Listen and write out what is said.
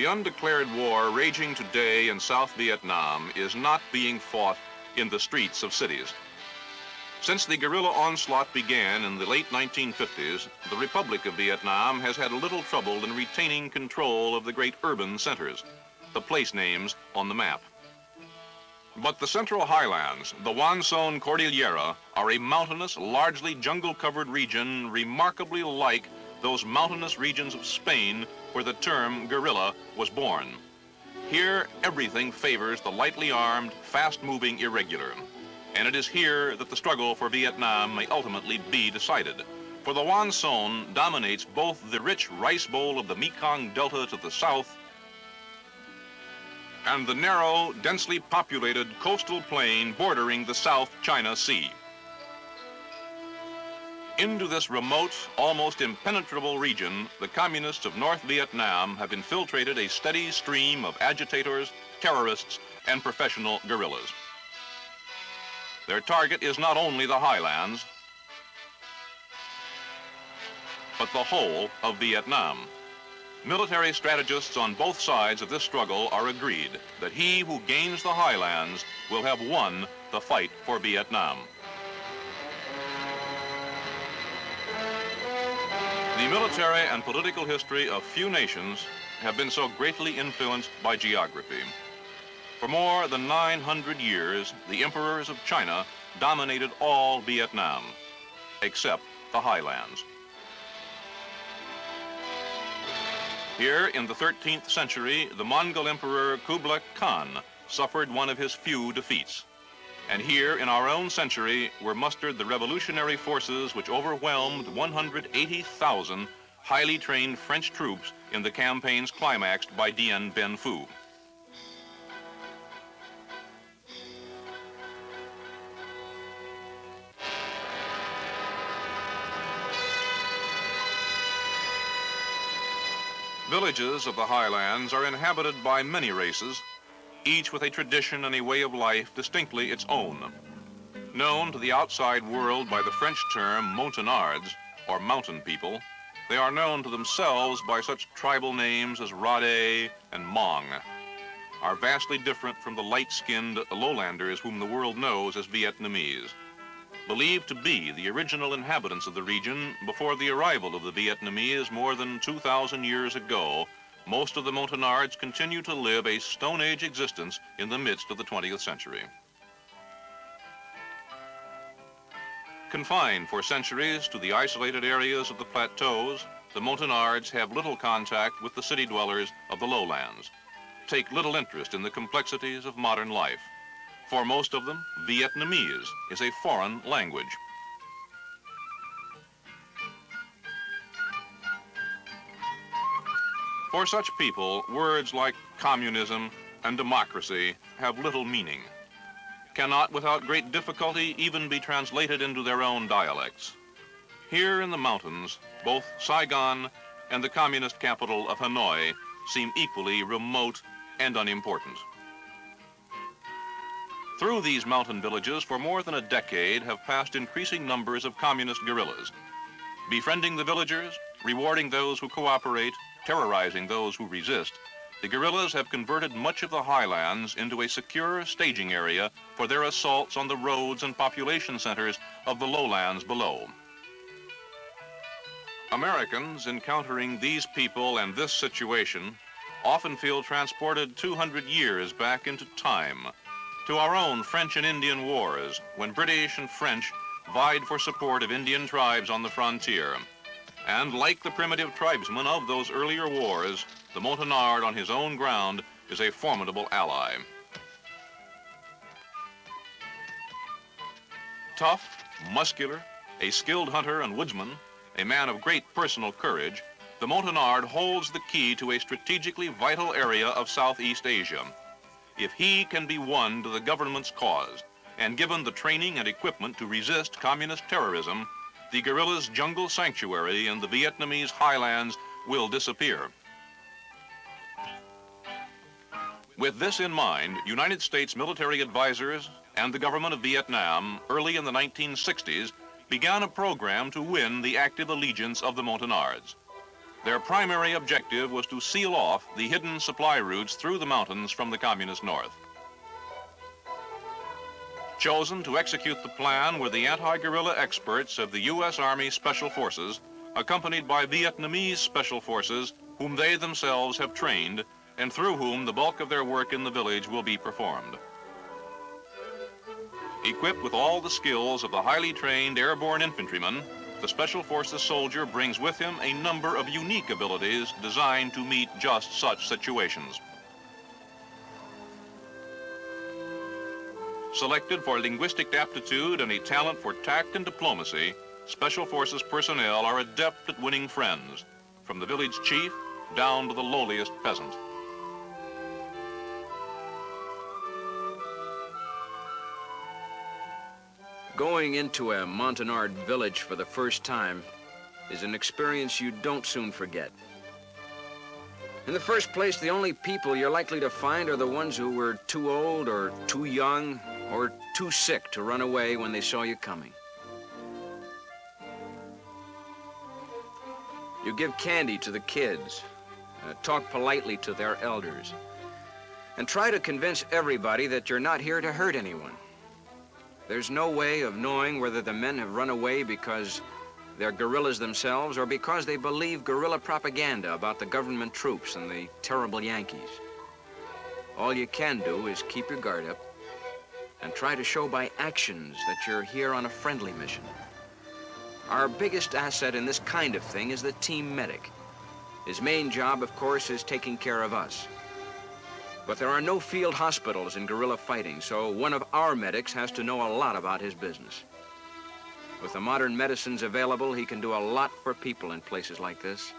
The undeclared war raging today in South Vietnam is not being fought in the streets of cities. Since the guerrilla onslaught began in the late 1950s, the Republic of Vietnam has had a little trouble in retaining control of the great urban centers, the place names on the map. But the Central Highlands, the Quan Son Cordillera, are a mountainous, largely jungle-covered region remarkably like those mountainous regions of Spain where the term guerrilla was born. Here, everything favors the lightly armed, fast-moving irregular. And it is here that the struggle for Vietnam may ultimately be decided. For the Quan Son dominates both the rich rice bowl of the Mekong Delta to the south and the narrow, densely populated coastal plain bordering the South China Sea. Into this remote, almost impenetrable region, the communists of North Vietnam have infiltrated a steady stream of agitators, terrorists, and professional guerrillas. Their target is not only the highlands, but the whole of Vietnam. Military strategists on both sides of this struggle are agreed that he who gains the highlands will have won the fight for Vietnam. The military and political history of few nations have been so greatly influenced by geography. For more than 900 years, the emperors of China dominated all Vietnam, except the highlands. Here in the 13th century, the Mongol Emperor Kublai Khan suffered one of his few defeats. And here in our own century were mustered the revolutionary forces which overwhelmed 180,000 highly trained French troops in the campaigns climaxed by Dien Bien Phu. Villages of the highlands are inhabited by many races, each with a tradition and a way of life distinctly its own. Known to the outside world by the French term Montagnards, or mountain people, they are known to themselves by such tribal names as Rade and Mong, are vastly different from the light-skinned lowlanders whom the world knows as Vietnamese. Believed to be the original inhabitants of the region before the arrival of the Vietnamese more than 2,000 years ago, most of the Montagnards continue to live a Stone Age existence in the midst of the 20th century. Confined for centuries to the isolated areas of the plateaus, the Montagnards have little contact with the city dwellers of the lowlands, take little interest in the complexities of modern life. For most of them, Vietnamese is a foreign language. For such people, words like communism and democracy have little meaning, cannot without great difficulty even be translated into their own dialects. Here in the mountains, both Saigon and the communist capital of Hanoi seem equally remote and unimportant. Through these mountain villages for more than a decade have passed increasing numbers of communist guerrillas, befriending the villagers, rewarding those who cooperate, terrorizing those who resist. The guerrillas have converted much of the highlands into a secure staging area for their assaults on the roads and population centers of the lowlands below. Americans encountering these people and this situation often feel transported 200 years back into time, to our own French and Indian wars, when British and French vied for support of Indian tribes on the frontier. And like the primitive tribesmen of those earlier wars, the Montagnard on his own ground is a formidable ally. Tough, muscular, a skilled hunter and woodsman, a man of great personal courage, the Montagnard holds the key to a strategically vital area of Southeast Asia. If he can be won to the government's cause and given the training and equipment to resist communist terrorism, the guerrillas' jungle sanctuary in the Vietnamese highlands will disappear. With this in mind, United States military advisors and the government of Vietnam early in the 1960s began a program to win the active allegiance of the Montagnards. Their primary objective was to seal off the hidden supply routes through the mountains from the communist north. Chosen to execute the plan were the anti-guerrilla experts of the U.S. Army Special Forces, accompanied by Vietnamese Special Forces, whom they themselves have trained, and through whom the bulk of their work in the village will be performed. Equipped with all the skills of the highly trained airborne infantryman, the Special Forces soldier brings with him a number of unique abilities designed to meet just such situations. Selected for linguistic aptitude and a talent for tact and diplomacy, Special Forces personnel are adept at winning friends, from the village chief down to the lowliest peasant. Going into a Montagnard village for the first time is an experience you don't soon forget. In the first place, the only people you're likely to find are the ones who were too old or too young or too sick to run away when they saw you coming. You give candy to the kids, talk politely to their elders, and try to convince everybody that you're not here to hurt anyone. There's no way of knowing whether the men have run away because they're guerrillas themselves or because they believe guerrilla propaganda about the government troops and the terrible Yankees. All you can do is keep your guard up and try to show by actions that you're here on a friendly mission. Our biggest asset in this kind of thing is the team medic. His main job, of course, is taking care of us. But there are no field hospitals in guerrilla fighting, so one of our medics has to know a lot about his business. With the modern medicines available, he can do a lot for people in places like this.